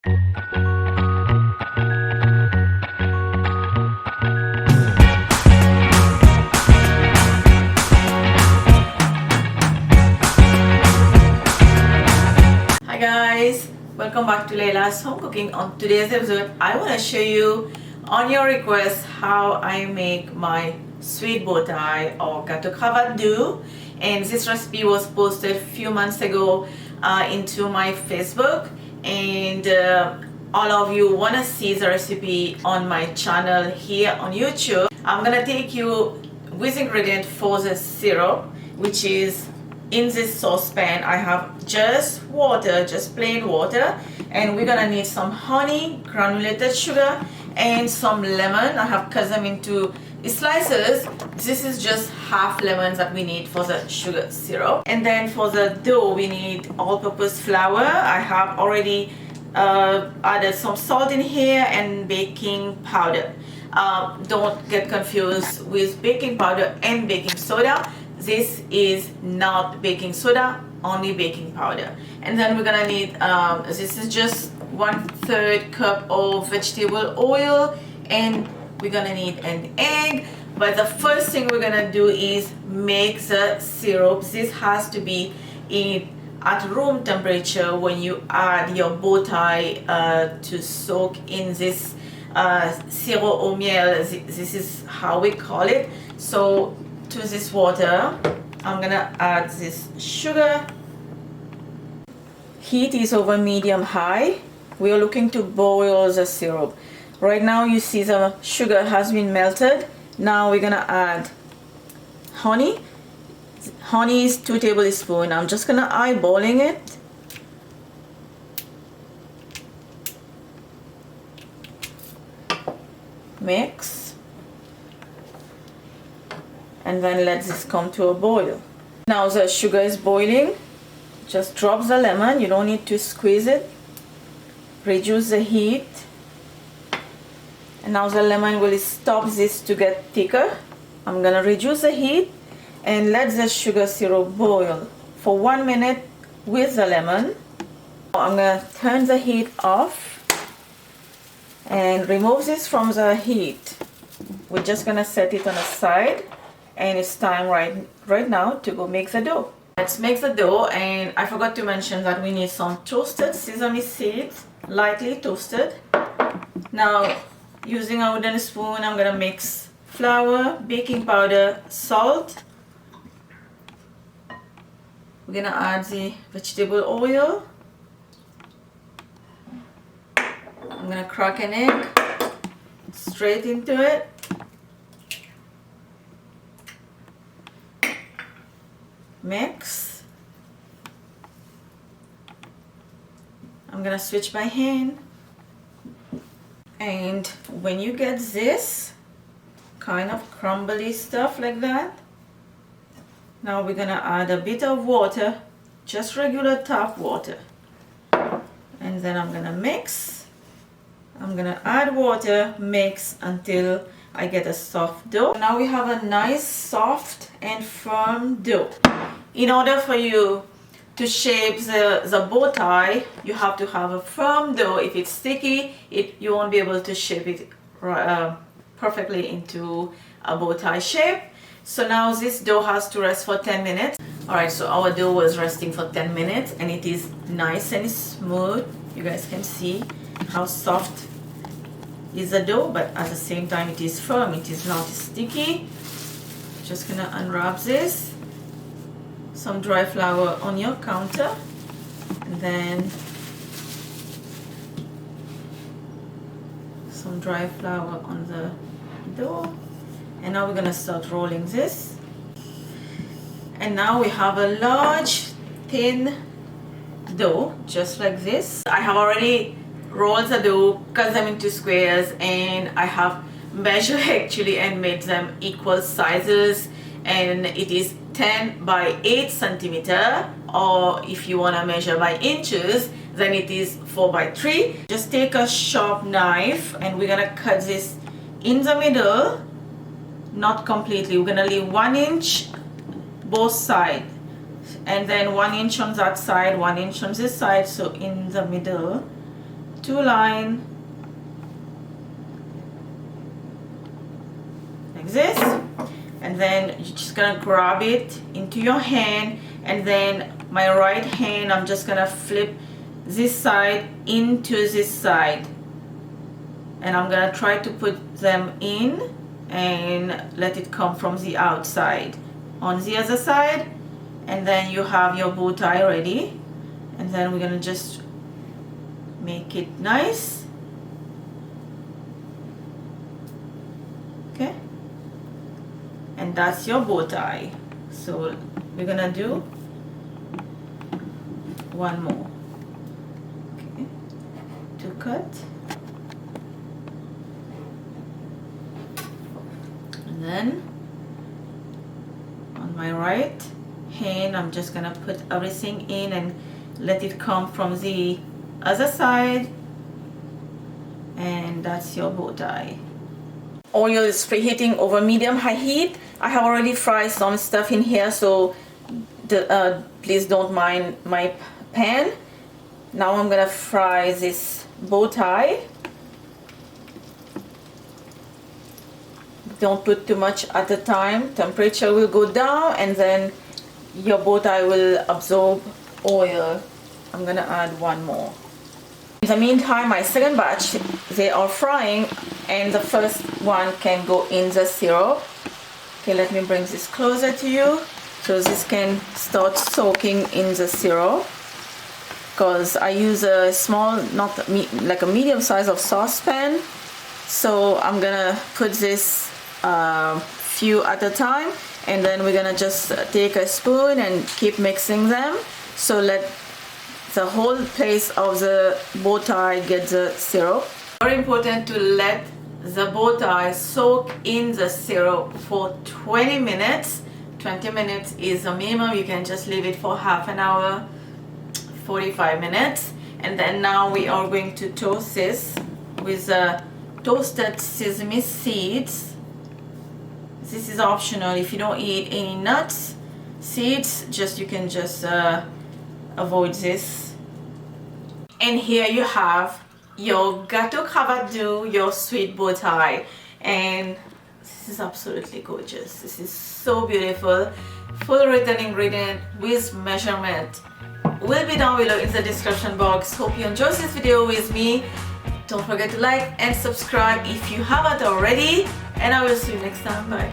Hi guys, welcome back to Laila's home cooking. On today's episode I want to show you, on your request, how I make my sweet bow tie or Gateau Cravate Doux. And this recipe was posted a few months ago into my Facebook, and all of you want to see the recipe on my channel here on YouTube. I'm gonna take you with ingredient for the syrup, which is in this saucepan. I have just water, just plain water, and we're gonna need some honey, granulated sugar, and some lemon. I have cut them into slices. This is just half lemons that we need for the sugar syrup. And then for the dough we need all-purpose flour. I have already added some salt in here and baking powder. Don't get confused with baking powder and baking soda. This is not baking soda, only baking powder. And then we're gonna need, this is just 1/3 cup of vegetable oil, and we're gonna need an egg. But the first thing we're gonna do is make the syrup. This has to be at room temperature when you add your bow tie to soak in this sirop or miel. This is how we call it. So to this water I'm gonna add this sugar. Heat is over medium high. We are looking to boil the syrup. Right now you see the sugar has been melted. Now we're gonna add honey. Honey is 2 tablespoons. I'm just gonna eyeballing it. Mix. And then let this come to a boil. Now the sugar is boiling. Just drop the lemon. You don't need to squeeze it. Reduce the heat. And now the lemon will stop this to get thicker. I'm gonna reduce the heat and let the sugar syrup boil for 1 minute with the lemon. I'm gonna turn the heat off and remove this from the heat. We're just gonna set it on the side, and it's time right now to go make the dough. Let's make the dough. And I forgot to mention that we need some toasted sesame seeds, lightly toasted. Now using a wooden spoon I'm gonna mix flour, baking powder, salt. We're gonna add the vegetable oil. I'm gonna crack an egg straight into it. Mix. I'm gonna switch my hand. And when you get this kind of crumbly stuff like that, now we're gonna add a bit of water, just regular tap water. And then I'm gonna mix. I'm gonna add water, mix until I get a soft dough. Now we have a nice soft and firm dough. In order for you to shape the bow tie, you have to have a firm dough. If it's sticky, you won't be able to shape it perfectly into a bow tie shape. So now this dough has to rest for 10 minutes. Alright, so our dough was resting for 10 minutes and it is nice and smooth. You guys can see how soft is the dough, but at the same time it is firm, it is not sticky. Just gonna unwrap this. Some dry flour on your counter, and then some dry flour on the dough. And now we're gonna start rolling this. And now we have a large thin dough just like this. I have already rolled the dough, cut them into squares, and I have measured actually and made them equal sizes, and it is 10 by 8 centimeter, or if you want to measure by inches then it is 4 by 3. Just take a sharp knife and we're gonna cut this in the middle, not completely. We're gonna leave 1 inch both sides, and then 1 inch on that side, 1 inch on this side, so in the middle, two lines like this, and then you're just gonna grab it into your hand, and then my right hand, I'm just gonna flip this side into this side, and I'm gonna try to put them in and let it come from the outside on the other side, and then you have your bow tie ready. And then we're gonna just make it nice. Okay, and that's your bow tie. So we're gonna do one more. Okay, to cut, and then on my right hand, I'm just gonna put everything in and let it come from the other side, and that's your bow tie. Oil is preheating over medium-high heat. I have already fried some stuff in here, so please don't mind my pan. Now I'm gonna fry this bow tie. Don't put too much at a time. Temperature will go down, and then your bow tie will absorb oil. I'm gonna add one more. In the meantime, my second batch, they are frying, and the first one can go in the syrup. Okay, let me bring this closer to you so this can start soaking in the syrup, because I use a small, not like a medium size of saucepan, so I'm gonna put this few at a time, and then we're gonna just take a spoon and keep mixing them, so let the whole place of the bow tie get the syrup. Very important to let the bow tie soak in the syrup for 20 minutes. 20 minutes is a minimum. You can just leave it for half an hour, 45 minutes. And then now we are going to toast this with toasted sesame seeds. This is optional. If you don't eat any nuts, seeds, you can just avoid this. And here you have your Gateau Cravate Doux, your sweet bow tie, and this is absolutely gorgeous. This is so beautiful. Full written ingredient with measurement will be down below in the description box. Hope you enjoyed this video with me. Don't forget to like and subscribe if you haven't already, and I will see you next time. Bye.